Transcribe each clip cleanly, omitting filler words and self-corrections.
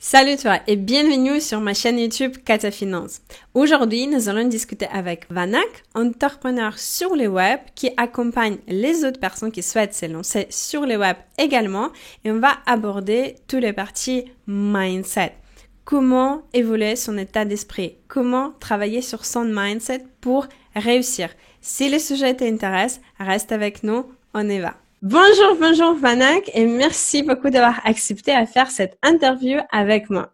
Salut toi et bienvenue sur ma chaîne YouTube Kata Finance. Aujourd'hui, nous allons discuter avec Vanak, entrepreneur sur le web qui accompagne les autres personnes qui souhaitent se lancer sur le web également, et on va aborder toutes les parties mindset. Comment évoluer son état d'esprit? Comment travailler sur son mindset pour réussir? Si le sujet t'intéresse, reste avec nous, on y va. Bonjour Vanak et merci beaucoup d'avoir accepté à faire cette interview avec moi.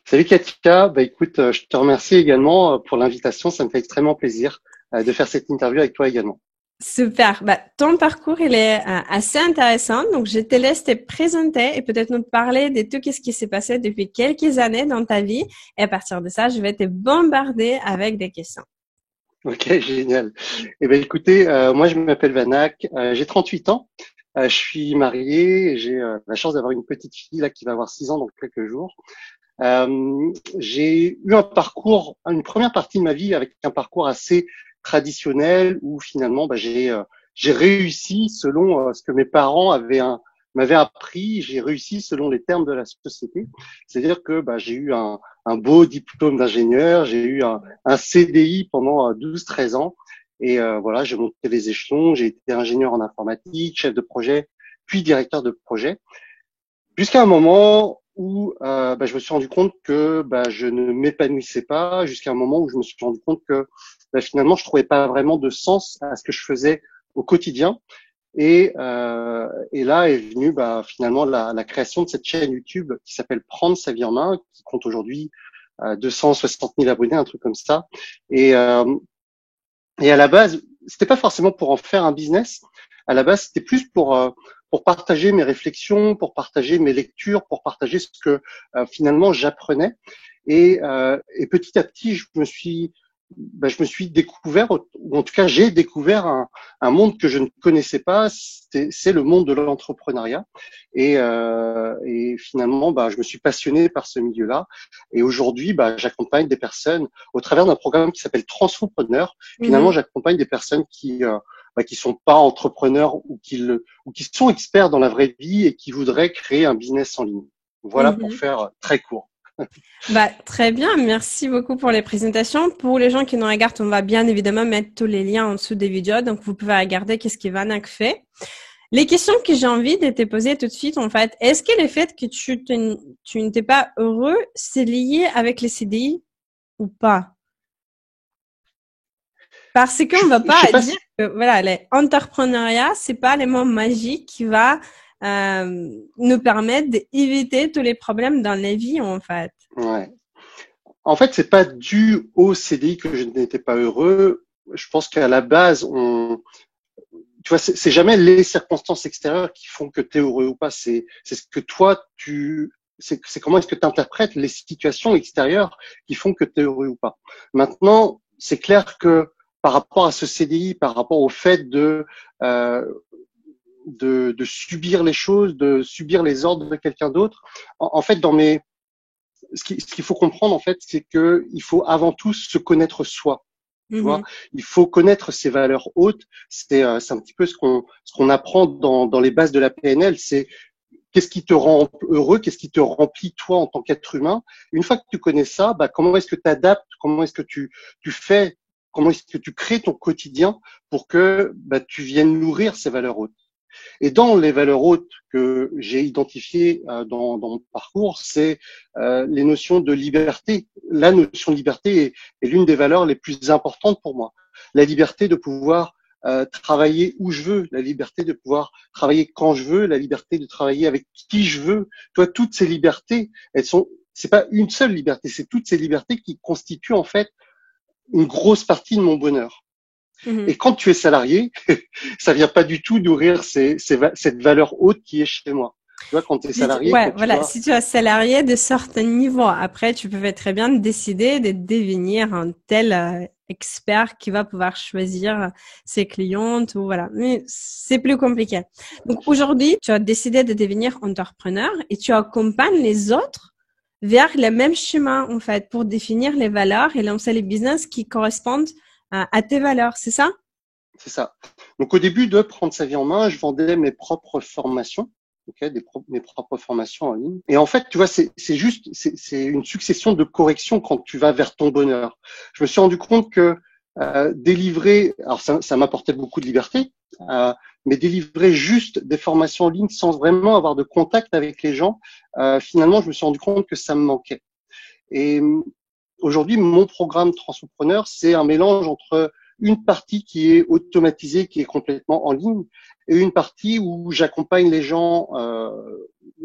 Salut Katika, écoute, je te remercie également pour l'invitation, ça me fait extrêmement plaisir de faire cette interview avec toi également. Super, ton parcours il est assez intéressant, donc je te laisse te présenter et peut-être nous parler de tout ce qui s'est passé depuis quelques années dans ta vie, et à partir de ça, je vais te bombarder avec des questions. Ok, génial. Écoutez, moi je m'appelle Vanak, j'ai 38 ans, je suis marié, j'ai la chance d'avoir une petite fille là qui va avoir 6 ans dans quelques jours. J'ai eu un parcours, une première partie de ma vie avec un parcours assez traditionnel où finalement j'ai réussi selon ce que mes parents m'avaient appris. J'ai réussi selon les termes de la société. C'est-à-dire que j'ai eu un beau diplôme d'ingénieur, j'ai eu un CDI pendant 12-13 ans et voilà, j'ai monté les échelons. J'ai été ingénieur en informatique, chef de projet, puis directeur de projet. Jusqu'à un moment où je me suis rendu compte que je ne m'épanouissais pas, jusqu'à un moment où je me suis rendu compte que finalement je trouvais pas vraiment de sens à ce que je faisais au quotidien. Et là est venue finalement la création de cette chaîne YouTube qui s'appelle Prendre sa vie en main, qui compte aujourd'hui 260 000 abonnés, un truc comme ça. Et, euh, et à la base, c'était pas forcément pour en faire un business. À la base, c'était plus pour partager mes réflexions, pour partager mes lectures, pour partager ce que finalement j'apprenais. Et petit à petit, je me suis découvert, ou en tout cas, j'ai découvert un monde que je ne connaissais pas. C'est le monde de l'entrepreneuriat. Et finalement, je me suis passionné par ce milieu-là. Et aujourd'hui, j'accompagne des personnes au travers d'un programme qui s'appelle Transfopreneur. Finalement, j'accompagne des personnes qui sont pas entrepreneurs ou qui sont experts dans la vraie vie et qui voudraient créer un business en ligne. Voilà pour Mhm. faire très court. Très bien, merci beaucoup pour les présentations. Pour les gens qui nous regardent, on va bien évidemment mettre tous les liens en dessous des vidéos, donc vous pouvez regarder qu'est-ce que Vanak fait. Les questions que j'ai envie de te poser tout de suite, en fait, est-ce que le fait que tu n'étais pas heureux, c'est lié avec les CDI ou pas? Parce qu'on va Je sais pas pas dire si, que, voilà, l'entrepreneuriat, c'est pas le mot magique qui va nous permettre d'éviter tous les problèmes dans la vie, en fait. ouais. En fait, c'est pas dû au CDI que je n'étais pas heureux. Je pense qu'à la base, tu vois, c'est jamais les circonstances extérieures qui font que tu es heureux ou pas. C'est ce que toi, c'est comment est-ce que tu interprètes les situations extérieures qui font que tu es heureux ou pas. Maintenant, c'est clair que par rapport à ce CDI, par rapport au fait euh, de subir les choses, de subir les ordres de quelqu'un d'autre, en fait, ce qu'il faut comprendre, en fait, c'est que il faut avant tout se connaître soi. Tu vois, Mhm. il faut connaître ses valeurs hautes. C'est un petit peu ce qu'on apprend dans les bases de la PNL. C'est qu'est-ce qui te rend heureux, qu'est-ce qui te remplit toi en tant qu'être humain. Une fois que tu connais ça, comment est-ce que tu adaptes, comment est-ce que tu fais, comment est-ce que tu crées ton quotidien pour que tu viennes nourrir ces valeurs hautes. Et dans les valeurs hautes que j'ai identifiées dans mon parcours, c'est les notions de liberté. La notion de liberté est l'une des valeurs les plus importantes pour moi. La liberté de pouvoir travailler où je veux, la liberté de pouvoir travailler quand je veux, la liberté de travailler avec qui je veux. Toi, toutes ces libertés, c'est pas une seule liberté, c'est toutes ces libertés qui constituent en fait une grosse partie de mon bonheur. Et Mhm. quand tu es salarié, ça vient pas du tout nourrir cette valeur haute qui est chez moi. Tu vois, quand tu es salarié, Ouais, quand tu voilà. dois, Si tu es salarié de certains niveaux, après, tu peux très bien décider de devenir un tel expert qui va pouvoir choisir ses clientes ou voilà. Mais c'est plus compliqué. Donc aujourd'hui, tu as décidé de devenir entrepreneur et tu accompagnes les autres vers le même chemin, en fait, pour définir les valeurs et lancer les business qui correspondent à tes valeurs. C'est ça? c'est ça. Donc au début de prendre sa vie en main, je vendais mes propres formations. okay, mes propres formations en ligne. Et en fait, tu vois, c'est une succession de corrections quand tu vas vers ton bonheur. Je me suis rendu compte que délivrer, alors ça m'apportait beaucoup de liberté, mais délivrer juste des formations en ligne sans vraiment avoir de contact avec les gens, finalement, je me suis rendu compte que ça me manquait. Et aujourd'hui, mon programme Transopreneur, c'est un mélange entre une partie qui est automatisée, qui est complètement en ligne, et une partie où j'accompagne les gens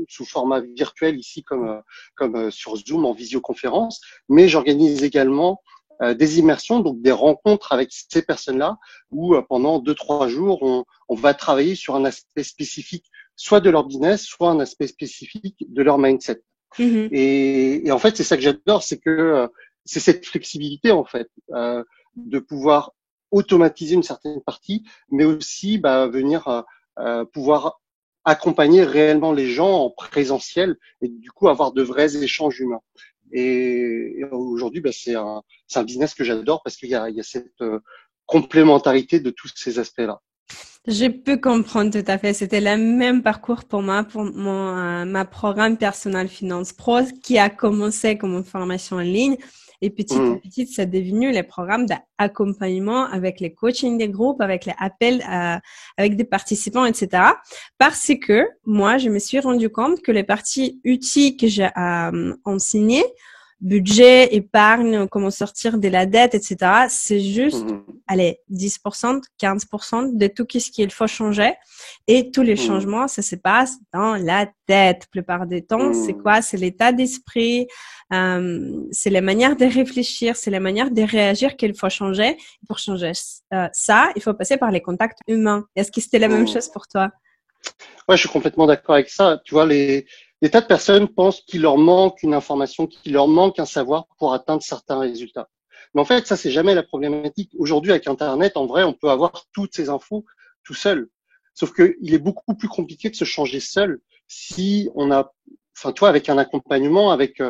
sous format virtuel ici, comme sur Zoom en visioconférence, mais j'organise également des immersions, donc des rencontres avec ces personnes-là, où pendant 2-3 jours, on va travailler sur un aspect spécifique, soit de leur business, soit un aspect spécifique de leur mindset. Mhm. Et en fait, c'est ça que j'adore, c'est que c'est cette flexibilité en fait, de pouvoir automatiser une certaine partie, mais aussi venir pouvoir accompagner réellement les gens en présentiel et du coup avoir de vrais échanges humains. Et aujourd'hui, c'est un business que j'adore parce qu'il y a cette complémentarité de tous ces aspects-là. Je peux comprendre tout à fait. C'était le même parcours pour moi, pour ma programme Personal Finance Pro, qui a commencé comme une formation en ligne. Et petit à petit, c'est devenu les programmes d'accompagnement avec les coachings des groupes, avec les appels avec des participants, etc. Parce que moi, je me suis rendu compte que les parties utiles que j'ai enseignées, budget, épargne, comment sortir de la dette, etc. C'est juste, allez, 10%, 15% de tout ce qu'il faut changer. Et tous les changements, ça se passe dans la tête. La plupart du temps, c'est quoi? C'est l'état d'esprit, c'est la manière de réfléchir, c'est la manière de réagir qu'il faut changer. Pour changer ça, il faut passer par les contacts humains. Est-ce que c'était la même chose pour toi? Ouais, je suis complètement d'accord avec ça. Tu vois, des tas de personnes pensent qu'il leur manque une information, qu'il leur manque un savoir pour atteindre certains résultats. Mais en fait, ça, c'est jamais la problématique. Aujourd'hui, avec Internet, en vrai, on peut avoir toutes ces infos tout seul. Sauf que il est beaucoup plus compliqué de se changer seul si on a, enfin, toi, avec un accompagnement, avec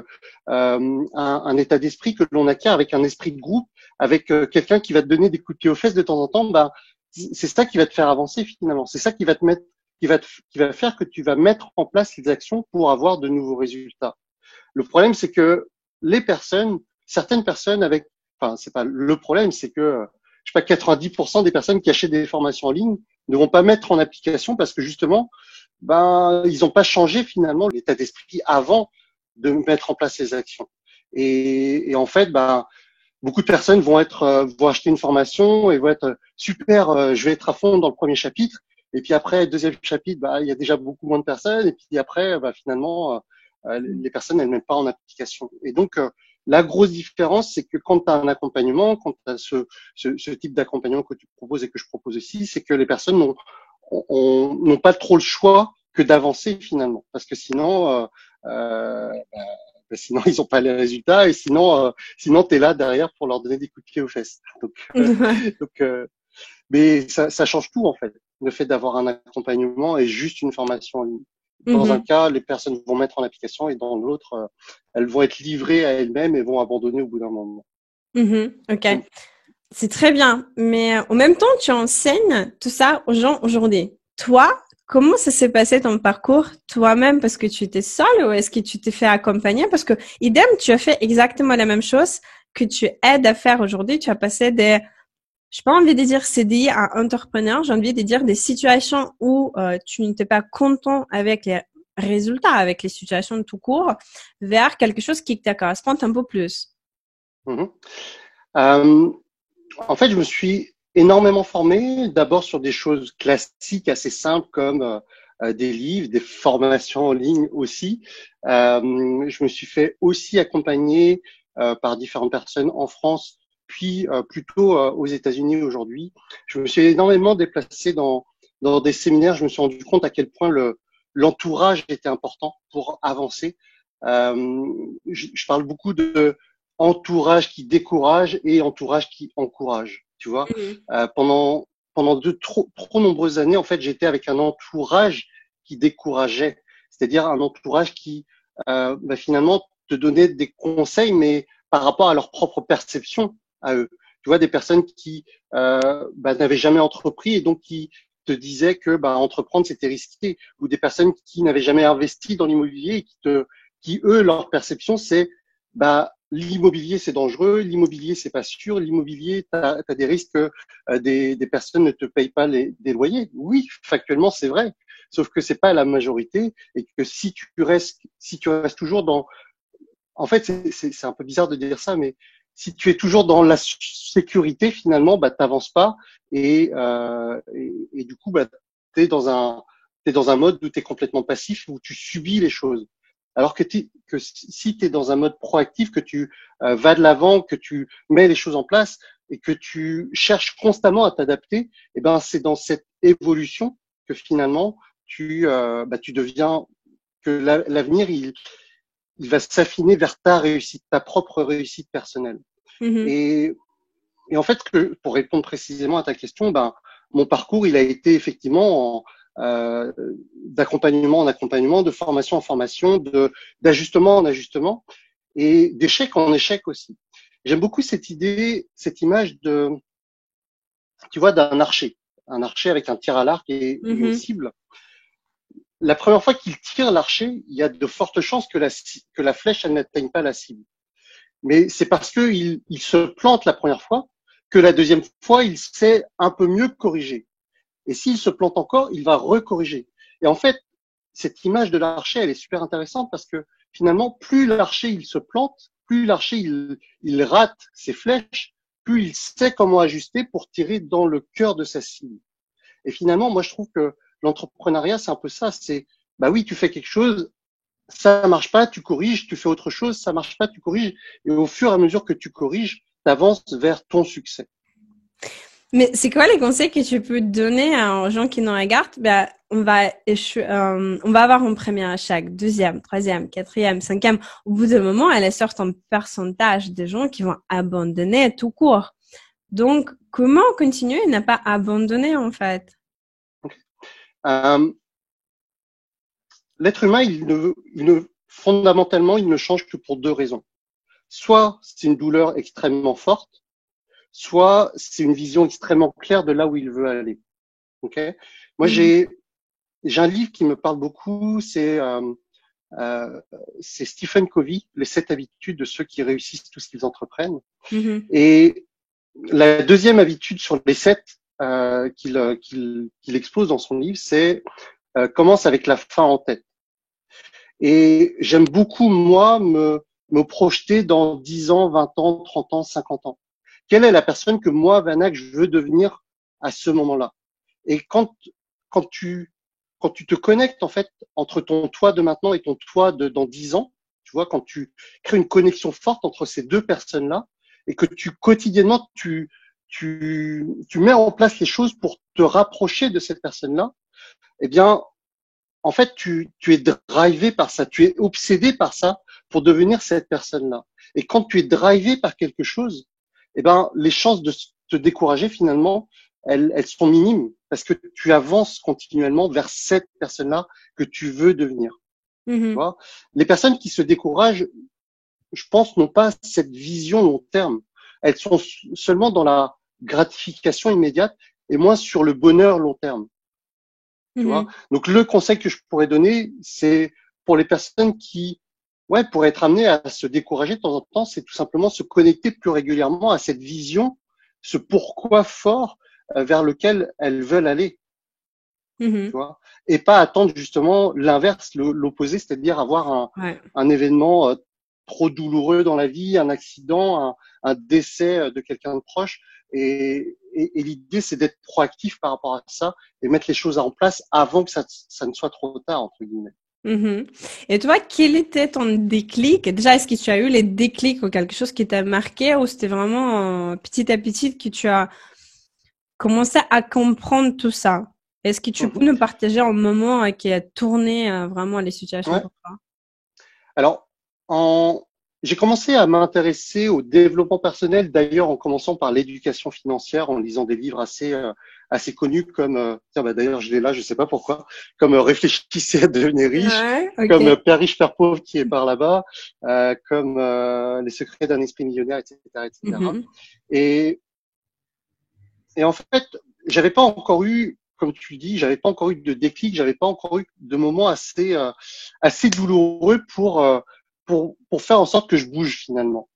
un état d'esprit que l'on acquiert, avec un esprit de groupe, avec quelqu'un qui va te donner des coups de pied aux fesses de temps en temps, c'est ça qui va te faire avancer finalement. C'est ça qui va te mettre qui va faire que tu vas mettre en place les actions pour avoir de nouveaux résultats. Le problème, c'est que certaines personnes c'est pas le problème, c'est que, je sais pas, 90% des personnes qui achètent des formations en ligne ne vont pas mettre en application parce que justement, ils n'ont pas changé finalement l'état d'esprit avant de mettre en place les actions. Et en fait, beaucoup de personnes vont acheter une formation et vont être super, je vais être à fond dans le premier chapitre. Et puis après, deuxième chapitre, il y a déjà beaucoup moins de personnes. Et puis après, finalement, les personnes, elles ne mettent pas en application. Et donc, la grosse différence, c'est que quand tu as un accompagnement, quand tu as ce type d'accompagnement que tu proposes et que je propose aussi, c'est que les personnes n'ont pas trop le choix que d'avancer finalement. Parce que sinon ils n'ont pas les résultats et sinon tu es là derrière pour leur donner des coups de pied aux fesses. Mais ça change tout en fait, le fait d'avoir un accompagnement et juste une formation en ligne. Dans un cas, les personnes vont mettre en application et dans l'autre, elles vont être livrées à elles-mêmes et vont abandonner au bout d'un moment. Ok. C'est très bien. Mais en même temps, tu enseignes tout ça aux gens aujourd'hui. Toi, comment ça s'est passé ton parcours toi-même? Parce que tu étais seule ou est-ce que tu t'es fait accompagner? Parce que, idem, tu as fait exactement la même chose que tu aides à faire aujourd'hui. Tu as passé j'ai pas envie de dire CDI à entrepreneur, j'ai envie de dire des situations où tu n'étais pas content avec les résultats, avec les situations de tout court, vers quelque chose qui te correspond un peu plus. En fait, je me suis énormément formé, d'abord sur des choses classiques assez simples comme des livres, des formations en ligne aussi. Je me suis fait aussi accompagner par différentes personnes en France, puis plutôt aux États-Unis aujourd'hui. Je me suis énormément déplacé dans des séminaires. Je me suis rendu compte à quel point l'entourage était important pour avancer. Je parle beaucoup de entourage qui décourage et entourage qui encourage. Tu vois, pendant trop nombreuses années, en fait, j'étais avec un entourage qui décourageait, c'est-à-dire un entourage qui finalement te donnait des conseils, mais par rapport à leur propre perception à eux. Tu vois, des personnes qui n'avaient jamais entrepris et donc qui te disaient que bah, entreprendre c'était risqué, ou des personnes qui n'avaient jamais investi dans l'immobilier et qui eux leur perception c'est bah l'immobilier c'est dangereux, l'immobilier c'est pas sûr, l'immobilier t'as des risques que des personnes ne te payent pas des loyers. Oui, factuellement c'est vrai, sauf que c'est pas la majorité et que si tu restes toujours dans en fait, c'est un peu bizarre de dire ça, mais si tu es toujours dans la sécurité, finalement, bah, t'avances pas et du coup, bah, t'es dans un mode où tu es complètement passif, où tu subis les choses. Alors que si tu es dans un mode proactif, que tu vas de l'avant, que tu mets les choses en place et que tu cherches constamment à t'adapter, et ben c'est dans cette évolution que finalement tu deviens que l'avenir il va s'affiner vers ta réussite, ta propre réussite personnelle. Mhm. Et, et en fait, pour répondre précisément à ta question, ben, mon parcours, il a été effectivement d'accompagnement en accompagnement, de formation en formation, d'ajustement en ajustement, et d'échec en échec aussi. J'aime beaucoup cette idée, cette image tu vois, un archer avec un tir à l'arc et une Mhm. cible. La première fois qu'il tire l'archer, il y a de fortes chances que la flèche, elle n'atteigne pas la cible. Mais c'est parce qu'il se plante la première fois que la deuxième fois, il sait un peu mieux corriger. Et s'il se plante encore, il va recorriger. Et en fait, cette image de l'archer, elle est super intéressante parce que finalement, plus l'archer il se plante, plus l'archer il rate ses flèches, plus il sait comment ajuster pour tirer dans le cœur de sa cible. Et finalement, moi, je trouve que l'entrepreneuriat, c'est un peu ça. C'est, bah oui, tu fais quelque chose, ça marche pas, tu corriges, tu fais autre chose, ça marche pas, tu corriges. Et au fur et à mesure que tu corriges, tu avances vers ton succès. Mais c'est quoi les conseils que tu peux donner aux gens qui nous regardent? Ben, on va avoir un premier échec, deuxième, troisième, quatrième, cinquième. Au bout d'un moment, elle sort un pourcentage de gens qui vont abandonner tout court. Donc, comment continuer à ne pas abandonner, en fait? Euh, L'être humain, fondamentalement, il ne change que pour deux raisons. Soit c'est une douleur extrêmement forte, soit c'est une vision extrêmement claire de là où il veut aller. Okay. Moi, Mhm, j'ai un livre qui me parle beaucoup, euh, c'est Stephen Covey, Les 7 habitudes de ceux qui réussissent tout ce qu'ils entreprennent. mhm, Et la deuxième habitude sur les 7 qu'il expose dans son livre, c'est commence avec la fin en tête. Et j'aime beaucoup, moi, me projeter dans 10 ans, 20 ans, 30 ans, 50 ans. Quelle est la personne que moi, Vanak, je veux devenir à ce moment-là? Et quand tu, quand tu te connectes, en fait, entre ton toi de maintenant et ton toi de dans 10 ans, tu vois, quand tu crées une connexion forte entre ces deux personnes-là et que quotidiennement, tu mets en place les choses pour te rapprocher de cette personne-là, eh bien, en fait, tu es drivé par ça, tu es obsédé par ça pour devenir cette personne-là. Et quand tu es drivé par quelque chose, eh ben, les chances de te décourager, finalement, elles sont minimes parce que tu avances continuellement vers cette personne-là que tu veux devenir. Tu mhm, vois, les personnes qui se découragent, je pense, n'ont pas cette vision long terme. Elles sont seulement dans la gratification immédiate et moins sur le bonheur long terme. Tu vois. mhm, Donc le conseil que je pourrais donner, c'est pour les personnes qui, ouais, pourraient être amenées à se décourager de temps en temps, c'est tout simplement se connecter plus régulièrement à cette vision, ce pourquoi fort vers lequel elles veulent aller, tu mhm. vois, et pas attendre justement l'inverse, l'opposé, c'est-à-dire avoir Ouais. un événement trop douloureux dans la vie, un accident, un décès de quelqu'un de proche. Et l'idée, c'est d'être proactif par rapport à ça et mettre les choses en place avant que ça ne soit trop tard, entre guillemets. Mhm. Et toi, quel était ton déclic? Déjà, est-ce que tu as eu les déclics ou quelque chose qui t'a marqué ou c'était vraiment petit à petit que tu as commencé à comprendre tout ça? Est-ce que tu peux Mhm. nous partager un moment qui a tourné vraiment les situations Ouais. pour toi? Alors, en... j'ai commencé à m'intéresser au développement personnel, d'ailleurs en commençant par l'éducation financière, en lisant des livres assez connus comme, tiens, bah, d'ailleurs je l'ai là, je sais pas pourquoi, comme Réfléchissez à devenir riche, Ouais, ok. comme Père riche, Père pauvre qui est par là-bas, comme Les secrets d'un esprit millionnaire, etc., etc. Mhm. Et, et en fait, j'avais pas encore eu comme tu dis, j'avais pas encore eu de déclic, j'avais pas encore eu de moments assez douloureux pour faire en sorte que je bouge finalement.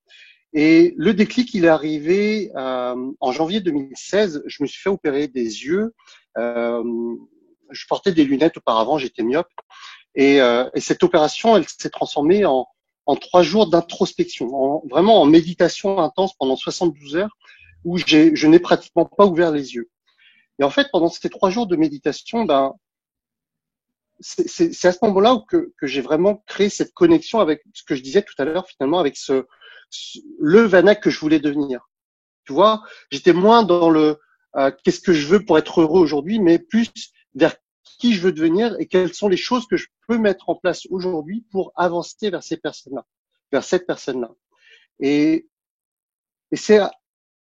Et le déclic, il est arrivé en janvier 2016. Je me suis fait opérer des yeux. Euh, je portais des lunettes auparavant, j'étais myope. Et cette opération, elle s'est transformée en 3 jours d'introspection, vraiment en méditation intense pendant 72 heures, où je n'ai pratiquement pas ouvert les yeux. Et en fait, pendant ces 3 jours de méditation, ben, c'est à ce moment-là que j'ai vraiment créé cette connexion avec ce que je disais tout à l'heure, finalement, avec le Vanak que je voulais devenir. Tu vois, j'étais moins dans le qu'est-ce que je veux pour être heureux aujourd'hui, mais plus vers qui je veux devenir et quelles sont les choses que je peux mettre en place aujourd'hui pour avancer vers ces personnes-là, vers cette personne-là. Et, et c'est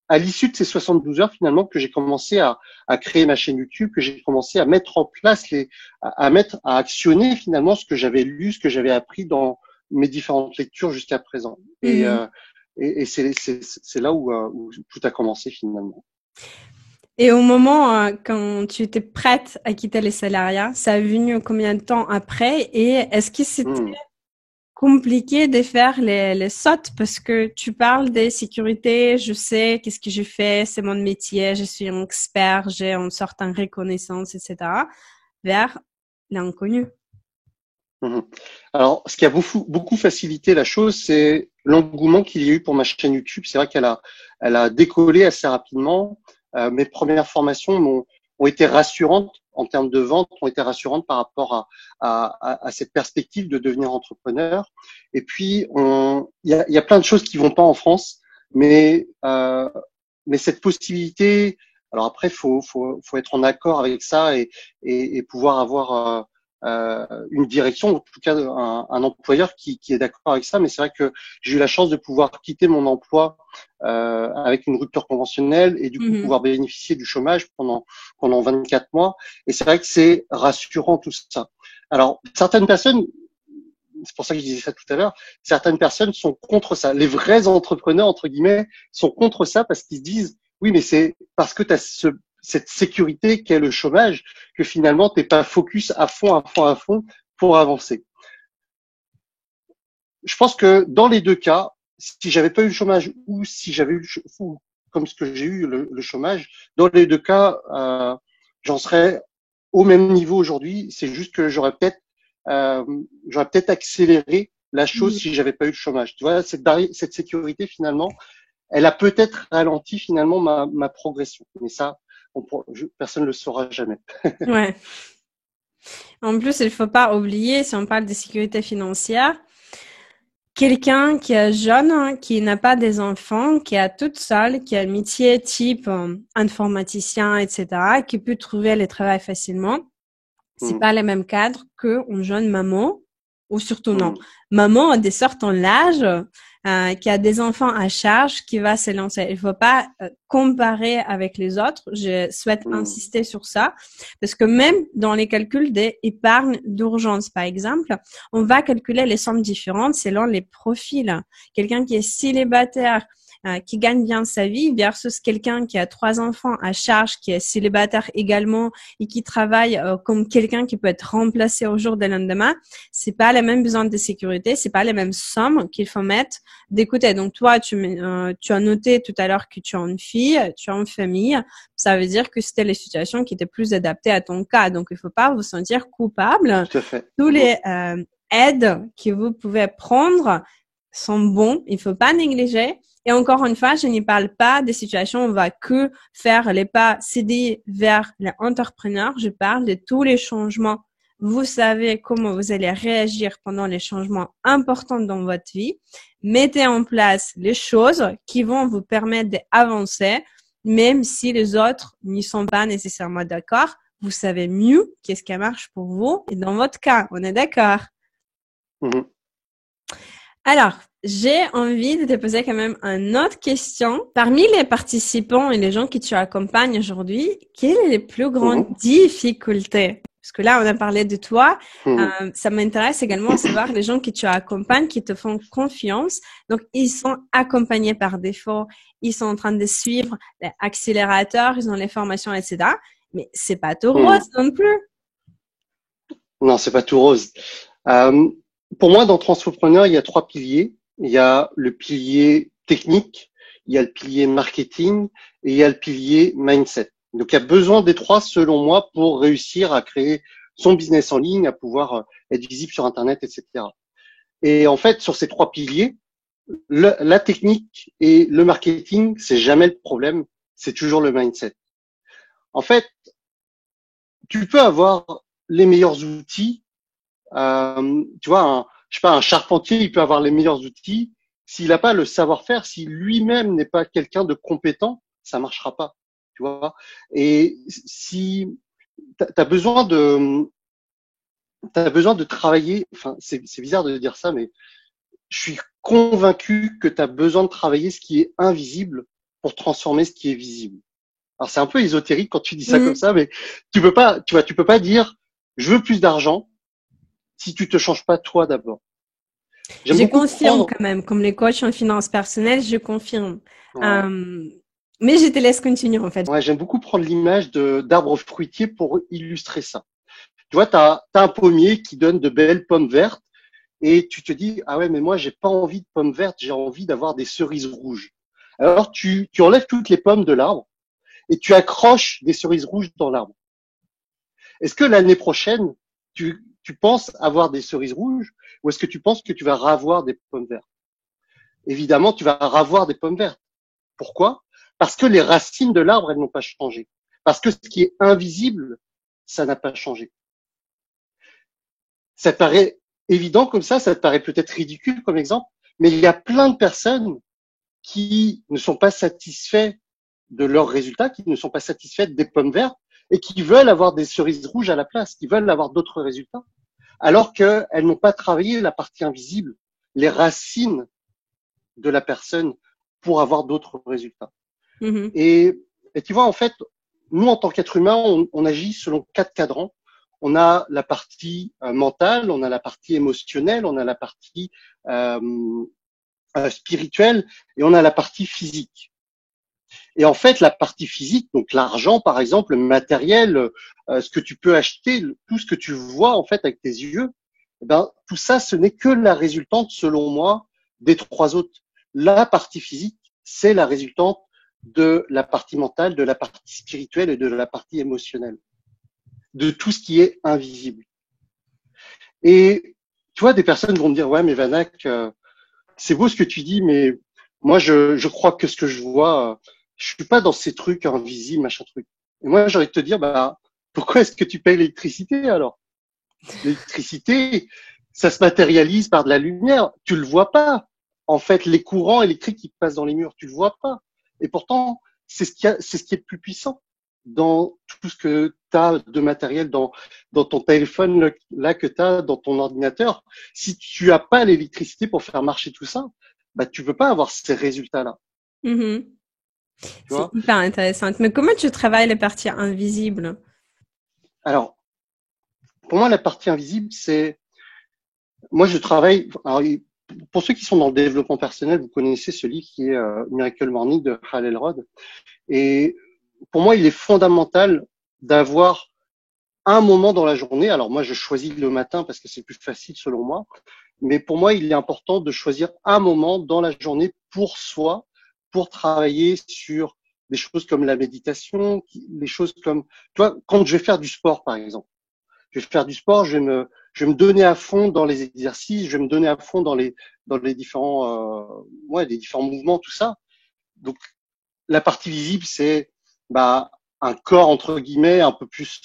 à l'issue de ces 72 heures, finalement, que j'ai commencé à créer ma chaîne YouTube, que j'ai commencé à mettre en place à actionner finalement ce que j'avais lu, ce que j'avais appris dans mes différentes lectures jusqu'à présent. Et c'est là où tout a commencé finalement. Et au moment quand tu étais prête à quitter les salariats, ça a venu combien de temps après? Et est-ce que c'était compliqué de faire les sautes parce que tu parles des sécurités, je sais qu'est-ce que je fais, c'est mon métier, je suis un expert, j'ai une certaine reconnaissance, etc. vers l'inconnu. Alors, ce qui a beaucoup facilité la chose, c'est l'engouement qu'il y a eu pour ma chaîne YouTube. C'est vrai elle a décollé assez rapidement. Mes premières formations ont été rassurantes en termes de vente, ont été rassurantes par rapport à cette perspective de devenir entrepreneur. Et puis, il y a plein de choses qui vont pas en France, mais cette possibilité. Alors après, faut être en accord avec ça et pouvoir avoir une direction, en tout cas un employeur qui est d'accord avec ça. Mais c'est vrai que j'ai eu la chance de pouvoir quitter mon emploi avec une rupture conventionnelle et du coup pouvoir bénéficier du chômage pendant 24 mois. Et c'est vrai que c'est rassurant tout ça. Alors certaines personnes, c'est pour ça que je disais ça tout à l'heure, certaines personnes sont contre ça. Les vrais entrepreneurs entre guillemets sont contre ça parce qu'ils se disent oui mais c'est parce que tu as cette sécurité qu'est le chômage, que finalement, tu n'es pas focus à fond pour avancer. Je pense que dans les deux cas, si j'avais pas eu le chômage ou si j'avais eu comme ce que j'ai eu le chômage, dans les deux cas, j'en serais au même niveau aujourd'hui. C'est juste que j'aurais peut-être accéléré la chose si j'avais pas eu le chômage. Tu vois, cette sécurité finalement, elle a peut-être ralenti finalement ma progression. Mais ça, personne ne le saura jamais. Ouais. En plus, il faut pas oublier, si on parle de sécurité financière, quelqu'un qui est jeune, qui n'a pas des enfants, qui est toute seule, qui a un métier type informaticien, etc., qui peut trouver le travail facilement, c'est pas le même cadre qu'une jeune maman, ou surtout non. Maman a des sortes en l'âge, qui a des enfants à charge, qui va se lancer. Il faut pas comparer avec les autres. Je souhaite insister sur ça parce que même dans les calculs d'épargne d'urgence, par exemple, on va calculer les sommes différentes selon les profils. Quelqu'un qui est célibataire, qui gagne bien sa vie versus quelqu'un qui a 3 enfants à charge, qui est célibataire également et qui travaille comme quelqu'un qui peut être remplacé au jour de lendemain, c'est pas les mêmes besoins de sécurité, c'est pas les mêmes sommes qu'il faut mettre d'écouter. Donc toi, tu as noté tout à l'heure que tu as une fille, tu as une famille, ça veut dire que c'était les situations qui étaient plus adaptées à ton cas. Donc il faut pas vous sentir coupable. Tout à fait. Tous les aides que vous pouvez prendre sont bons, il faut pas négliger. Et encore une fois, je n'y parle pas des situations où on va que faire les pas CDI vers l'entrepreneur. Je parle de tous les changements. Vous savez comment vous allez réagir pendant les changements importants dans votre vie. Mettez en place les choses qui vont vous permettre d'avancer, même si les autres n'y sont pas nécessairement d'accord. Vous savez mieux qu'est-ce qui marche pour vous et dans votre cas. On est d'accord? Alors, j'ai envie de te poser quand même une autre question. Parmi les participants et les gens qui tu accompagnes aujourd'hui, quelles sont les plus grandes difficultés? Parce que là, on a parlé de toi. Ça m'intéresse également de savoir les gens qui tu accompagnes, qui te font confiance. Donc, ils sont accompagnés par défaut. Ils sont en train de suivre les accélérateurs, ils ont les formations, etc. Mais c'est pas tout Hmm. rose non plus. Non, c'est pas tout rose. Euh, pour moi, dans Transfopreneur, il y a trois piliers. Il y a le pilier technique, il y a le pilier marketing et il y a le pilier mindset. Donc, il y a besoin des trois, selon moi, pour réussir à créer son business en ligne, à pouvoir être visible sur Internet, etc. Et en fait, sur ces trois piliers, la technique et le marketing, c'est jamais le problème, c'est toujours le mindset. En fait, tu peux avoir les meilleurs outils. Tu vois, je sais pas, un charpentier, il peut avoir les meilleurs outils. S'il n'a pas le savoir-faire, si lui-même n'est pas quelqu'un de compétent, ça marchera pas. Tu vois. Et si tu as besoin de travailler, enfin, c'est bizarre de dire ça, mais je suis convaincu que tu as besoin de travailler ce qui est invisible pour transformer ce qui est visible. Alors c'est un peu ésotérique quand tu dis ça comme Mhm. ça, mais tu peux pas, tu peux pas dire je veux plus d'argent si tu te changes pas toi d'abord. J'aime Je beaucoup confirme prendre, quand même, comme les coachs en finances personnelles, je confirme. ouais, Euh, mais je te laisse continuer en fait. ouais, j'aime beaucoup prendre l'image de d'arbres fruitiers pour illustrer ça. Tu vois, t'as un pommier qui donne de belles pommes vertes et tu te dis ah ouais mais moi j'ai pas envie de pommes vertes, j'ai envie d'avoir des cerises rouges. Alors tu enlèves toutes les pommes de l'arbre et tu accroches des cerises rouges dans l'arbre. Est-ce que l'année prochaine, tu penses avoir des cerises rouges ou est-ce que tu penses que tu vas ravoir des pommes vertes? Évidemment, tu vas ravoir des pommes vertes. Pourquoi? Parce que les racines de l'arbre, elles n'ont pas changé. Parce que ce qui est invisible, ça n'a pas changé. Ça te paraît évident comme ça te paraît peut-être ridicule comme exemple, mais il y a plein de personnes qui ne sont pas satisfaits de leurs résultats, qui ne sont pas satisfaits des pommes vertes et qui veulent avoir des cerises rouges à la place, qui veulent avoir d'autres résultats, alors qu'elles n'ont pas travaillé la partie invisible, les racines de la personne pour avoir d'autres résultats. Mhm. Et, et tu vois, en fait, nous, en tant qu'être humain, on agit selon quatre cadrans. On a la partie mentale, on a la partie émotionnelle, on a la partie euh, spirituelle et on a la partie physique. Et en fait, la partie physique, donc l'argent, par exemple, le matériel, ce que tu peux acheter, tout ce que tu vois en fait avec tes yeux, eh ben, tout ça, ce n'est que la résultante, selon moi, des trois autres. La partie physique, c'est la résultante de la partie mentale, de la partie spirituelle et de la partie émotionnelle, de tout ce qui est invisible. Et tu vois, des personnes vont me dire, ouais, mais Vanak, c'est beau ce que tu dis, mais moi, je crois que ce que je vois, je suis pas dans ces trucs invisibles, machin truc. Et moi, j'ai envie de te dire, bah, pourquoi est-ce que tu payes l'électricité alors? L'électricité, ça se matérialise par de la lumière. Tu le vois pas. En fait, les courants électriques qui passent dans les murs, tu le vois pas. Et pourtant, c'est ce qui est le plus puissant dans tout ce que tu as de matériel dans ton téléphone là que tu as dans ton ordinateur. Si tu as pas l'électricité pour faire marcher tout ça, bah tu peux pas avoir ces résultats-là. Mhm. Tu C'est vois. hyper intéressant. Mais comment tu travailles les parties invisibles? Alors, pour moi, la partie invisible, c'est moi je travaille. Alors, pour ceux qui sont dans le développement personnel, vous connaissez ce livre qui est Miracle Morning de Hal Elrod. Et pour moi, il est fondamental d'avoir un moment dans la journée. Alors moi, je choisis le matin parce que c'est plus facile selon moi. Mais pour moi, il est important de choisir un moment dans la journée pour soi, pour travailler sur des choses comme la méditation, les choses comme, tu vois, quand je vais faire du sport, par exemple, je vais faire du sport, je vais me donner à fond dans les exercices, je vais me donner à fond dans les différents, les différents mouvements, tout ça. Donc, la partie visible, c'est bah, un corps entre guillemets un peu plus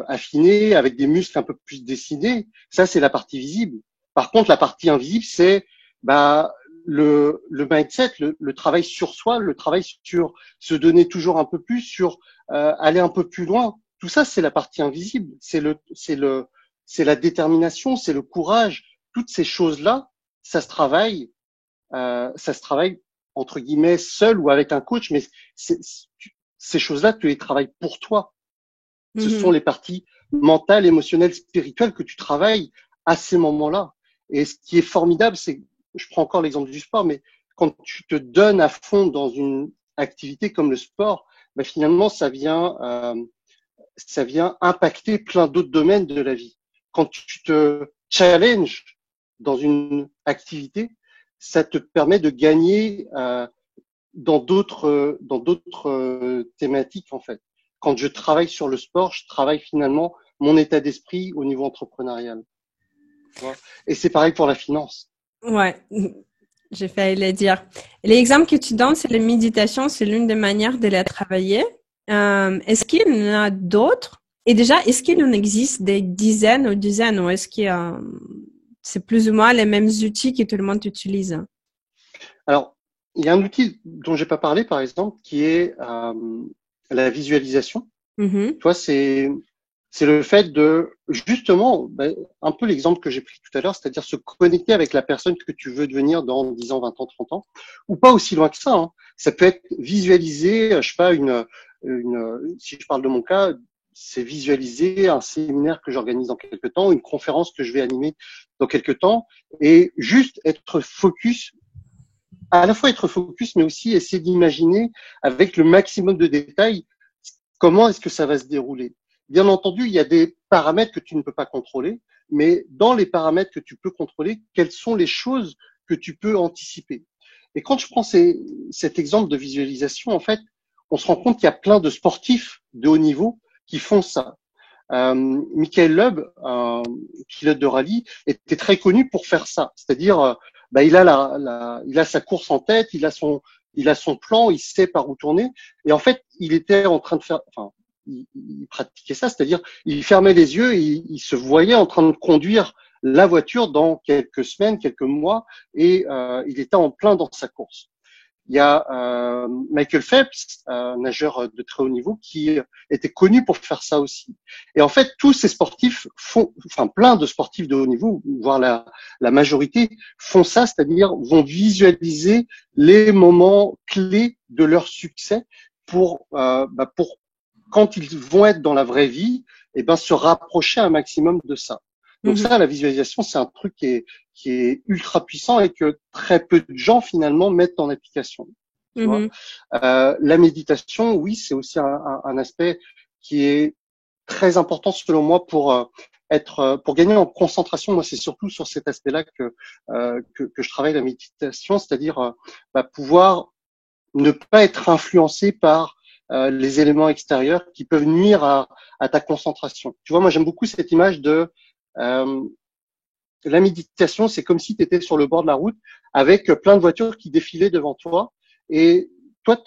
affiné, avec des muscles un peu plus dessinés. Ça, c'est la partie visible. Par contre, la partie invisible, c'est bah, le mindset, le travail sur soi, le travail sur se donner toujours un peu plus, sur aller un peu plus loin. Tout ça, c'est la partie invisible. C'est la détermination, c'est le courage. Toutes ces choses-là, ça se travaille ça se travaille entre guillemets seul ou avec un coach, mais c'est- ces choses-là, tu les travailles pour toi. Ce sont Mhm. les parties mentales, émotionnelles, spirituelles que tu travailles à ces moments-là. Et ce qui est formidable, c'est, je prends encore l'exemple du sport, mais quand tu te donnes à fond dans une activité comme le sport, bah, finalement, ça vient impacter plein d'autres domaines de la vie. Quand tu te challenges dans une activité, ça te permet de gagner dans d'autres thématiques en fait. Quand je travaille sur le sport, je travaille finalement mon état d'esprit au niveau entrepreneurial. Tu vois. Et c'est pareil pour la finance. Ouais, j'ai failli le dire. L'exemple que tu donnes, c'est la méditation, c'est l'une des manières de la travailler. Est-ce qu'il y en a d'autres? Et déjà, est-ce qu'il en existe des dizaines ou est-ce que c'est plus ou moins les mêmes outils que tout le monde utilise? Alors, il y a un outil dont j'ai pas parlé, par exemple, qui est la visualisation. Mhm, Tu vois, c'est le fait de justement ben, un peu l'exemple que j'ai pris tout à l'heure, c'est-à-dire se connecter avec la personne que tu veux devenir dans 10 ans, 20 ans, 30 ans, ou pas aussi loin que ça. Hein. Ça peut être visualiser, je sais pas, si je parle de mon cas, c'est visualiser un séminaire que j'organise dans quelques temps, une conférence que je vais animer dans quelques temps, et juste être focus, à la fois être focus, mais aussi essayer d'imaginer avec le maximum de détails comment est-ce que ça va se dérouler. Bien entendu, il y a des paramètres que tu ne peux pas contrôler, mais dans les paramètres que tu peux contrôler, quelles sont les choses que tu peux anticiper. Et quand je prends cet exemple de visualisation, en fait, on se rend compte qu'il y a plein de sportifs de haut niveau qui font ça. Michael Loeb, un pilote de rallye, était très connu pour faire ça. C'est-à-dire, bah, il a sa course en tête, il a son plan, il sait par où tourner. Et en fait, il était en train de faire, enfin, il pratiquait ça, c'est-à-dire, il fermait les yeux et il se voyait en train de conduire la voiture dans quelques semaines, quelques mois, et il était en plein dans sa course. Il y a Michael Phelps, un nageur de très haut niveau, qui était connu pour faire ça aussi. Et en fait, tous ces sportifs enfin plein de sportifs de haut niveau, voire la majorité, font ça, c'est-à-dire vont visualiser les moments clés de leur succès pour quand ils vont être dans la vraie vie, et ben se rapprocher un maximum de ça. Donc mhm, ça, la visualisation, c'est un truc qui est ultra puissant et que très peu de gens finalement mettent en application. Tu vois, mhm, la méditation, oui, c'est aussi un aspect qui est très important selon moi pour gagner en concentration. Moi, c'est surtout sur cet aspect-là que je travaille la méditation, c'est-à-dire pouvoir ne pas être influencé par les éléments extérieurs qui peuvent nuire à ta concentration. Tu vois, moi, j'aime beaucoup cette image de euh, la méditation, c'est comme si tu étais sur le bord de la route avec plein de voitures qui défilaient devant toi. Et toi,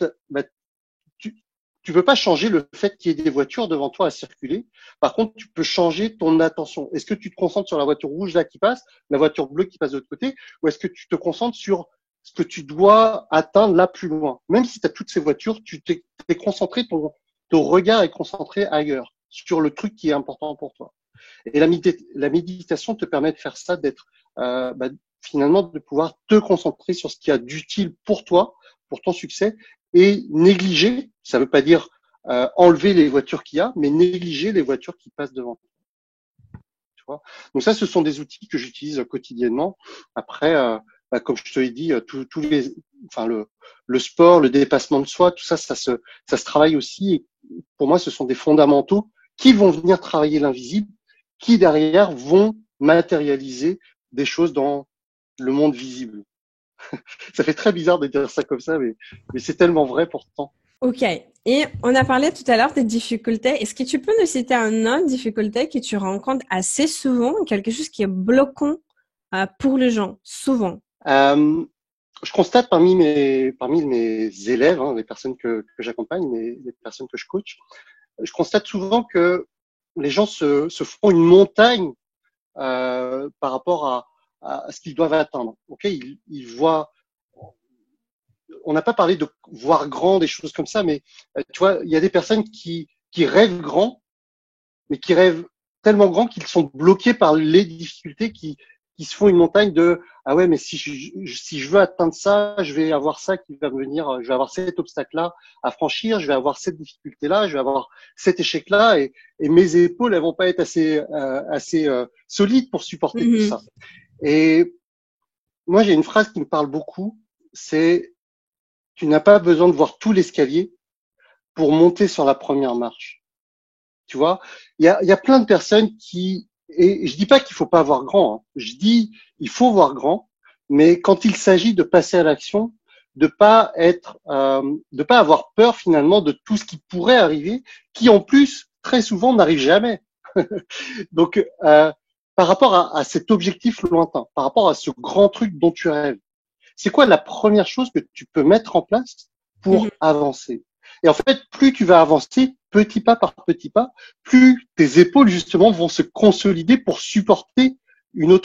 tu tu peux pas changer le fait qu'il y ait des voitures devant toi à circuler. Par contre, tu peux changer ton attention. Est-ce que tu te concentres sur la voiture rouge là qui passe, la voiture bleue qui passe de l'autre côté, ou est-ce que tu te concentres sur ce que tu dois atteindre là plus loin? Même si tu as toutes ces voitures, tu t'es concentré, ton regard est concentré ailleurs, sur le truc qui est important pour toi. Et la méditation te permet de faire ça, d'être finalement de pouvoir te concentrer sur ce qu'il y a d'utile pour toi, pour ton succès, et négliger, ça ne veut pas dire enlever les voitures qu'il y a, mais négliger les voitures qui passent devant. Tu vois. Donc ça, ce sont des outils que j'utilise quotidiennement. Après, comme je te l'ai dit, enfin le sport, le dépassement de soi, tout ça, ça se travaille aussi. Et pour moi, ce sont des fondamentaux qui vont venir travailler l'invisible, qui derrière vont matérialiser des choses dans le monde visible. Ça fait très bizarre de dire ça comme ça, mais c'est tellement vrai pourtant. Ok. Et on a parlé tout à l'heure des difficultés. Est-ce que tu peux nous citer un autre difficulté que tu rencontres assez souvent, quelque chose qui est bloquant pour les gens, souvent? Euh, je constate parmi mes élèves, hein, les personnes que j'accompagne, les personnes que je coach, je constate souvent que les gens se font une montagne par rapport à ce qu'ils doivent atteindre. Ok, ils voient. On n'a pas parlé de voir grand, des choses comme ça, mais tu vois, il y a des personnes qui rêvent grand, mais qui rêvent tellement grand qu'ils sont bloqués par les difficultés qui se font une montagne de ah ouais, mais si je veux atteindre ça, je vais avoir ça qui va me venir, je vais avoir cet obstacle-là à franchir, je vais avoir cette difficulté-là, je vais avoir cet échec-là, et mes épaules elles vont pas être assez solides pour supporter tout Mhm. ça. Et moi j'ai une phrase qui me parle beaucoup, c'est tu n'as pas besoin de voir tout l'escalier pour monter sur la première marche. Tu vois, il y a plein de personnes et je dis pas qu'il faut pas avoir grand, hein. Je dis il faut voir grand, mais quand il s'agit de passer à l'action, de pas avoir peur finalement de tout ce qui pourrait arriver, qui en plus très souvent n'arrive jamais. Donc, par rapport à cet objectif lointain, par rapport à ce grand truc dont tu rêves, c'est quoi la première chose que tu peux mettre en place Mhm. pour avancer? Et en fait, plus tu vas avancer petit pas par petit pas, plus tes épaules justement vont se consolider pour supporter une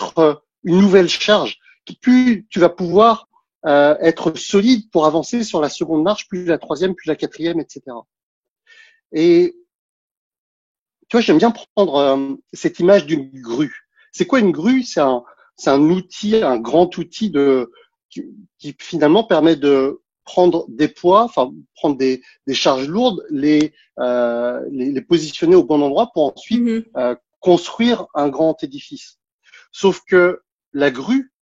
nouvelle charge. Plus tu vas pouvoir être solide pour avancer sur la seconde marche, puis la troisième, puis la quatrième, etc. Et tu vois, j'aime bien prendre cette image d'une grue. C'est quoi une grue? C'est un outil, un grand outil qui finalement permet de prendre des poids, enfin prendre des charges lourdes, les positionner au bon endroit pour ensuite Mhm. construire un grand édifice. Sauf que la grue,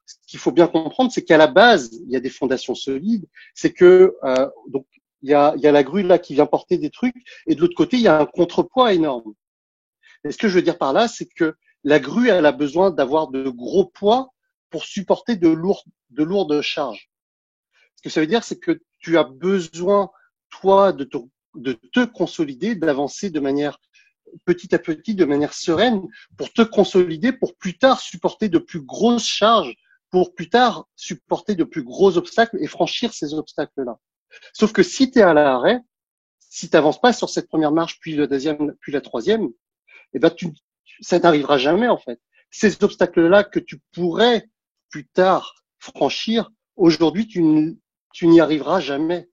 ce qu'il faut bien comprendre, c'est qu'à la base, il y a des fondations solides. C'est que donc il y a la grue là qui vient porter des trucs, et de l'autre côté, il y a un contrepoids énorme. Et ce que je veux dire par là, c'est que la grue, elle a besoin d'avoir de gros poids pour supporter de lourdes charges. Ce que ça veut dire, c'est que tu as besoin, toi, de te consolider, d'avancer de manière petit à petit, de manière sereine, pour te consolider, pour plus tard supporter de plus grosses charges, pour plus tard supporter de plus gros obstacles et franchir ces obstacles-là. Sauf que si tu es à l'arrêt, si tu n'avances pas sur cette première marche, puis la deuxième, puis la troisième, eh ben ça n'arrivera jamais en fait. Ces obstacles-là que tu pourrais plus tard franchir, aujourd'hui tu n'y arriveras jamais.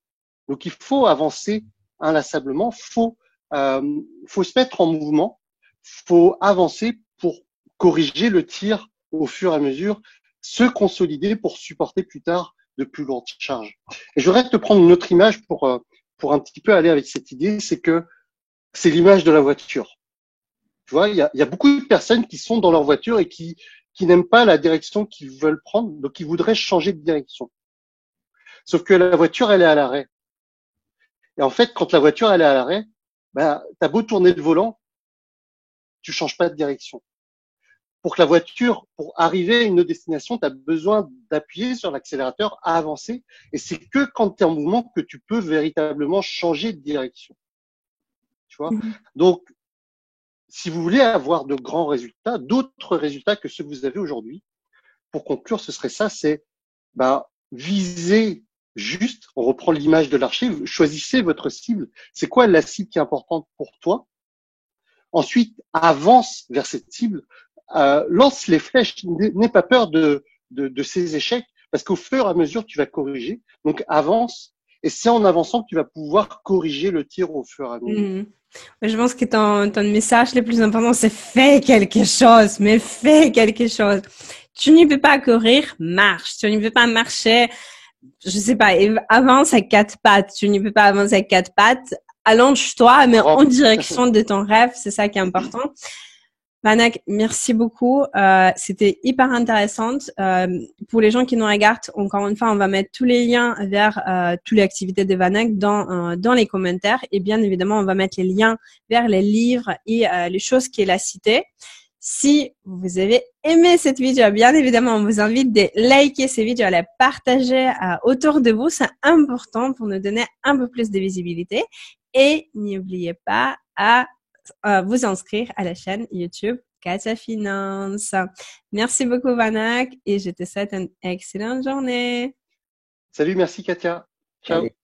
Donc il faut avancer inlassablement, faut se mettre en mouvement, faut avancer pour corriger le tir au fur et à mesure, se consolider pour supporter plus tard de plus lourdes charges. Et je voudrais te prendre une autre image pour un petit peu aller avec cette idée, c'est que c'est l'image de la voiture. Tu vois, il y a beaucoup de personnes qui sont dans leur voiture et qui n'aiment pas la direction qu'ils veulent prendre, donc ils voudraient changer de direction. Sauf que la voiture, elle est à l'arrêt. Et en fait, quand la voiture, elle est à l'arrêt, bah, t'as beau tourner le volant, tu changes pas de direction. Pour que la voiture, pour arriver à une autre destination, tu as besoin d'appuyer sur l'accélérateur à avancer. Et c'est que quand tu es en mouvement que tu peux véritablement changer de direction. Tu vois? Mhm. Donc, si vous voulez avoir de grands résultats, d'autres résultats que ceux que vous avez aujourd'hui, pour conclure, ce serait ça, c'est viser juste, on reprend l'image de l'archer, choisissez votre cible. C'est quoi la cible qui est importante pour toi? Ensuite, avance vers cette cible, lance les flèches, n'aie pas peur de ces échecs, parce qu'au fur et à mesure, tu vas corriger. Donc, avance, et c'est en avançant que tu vas pouvoir corriger le tir au fur et à mesure. Mhm. Je pense que ton message le plus important, c'est fais quelque chose, mais fais quelque chose. Tu ne peux pas courir, marche. Tu ne peux pas marcher, je sais pas, avance à quatre pattes. Tu ne peux pas avancer à quatre pattes. Allonge-toi, mais en Rampe. direction de ton rêve. C'est ça qui est important. Vanak, merci beaucoup. C'était hyper intéressant. Pour les gens qui nous regardent, encore une fois, on va mettre tous les liens vers toutes les activités de Vanak dans les commentaires. Et bien évidemment, on va mettre les liens vers les livres et les choses qu'il a citées. Si vous avez aimé cette vidéo, bien évidemment, on vous invite de liker cette vidéo, à la partager autour de vous. C'est important pour nous donner un peu plus de visibilité. Et n'oubliez pas vous inscrire à la chaîne YouTube Katia Finance. Merci beaucoup, Vanak, et je te souhaite une excellente journée. Salut, merci Katia. Ciao. Salut.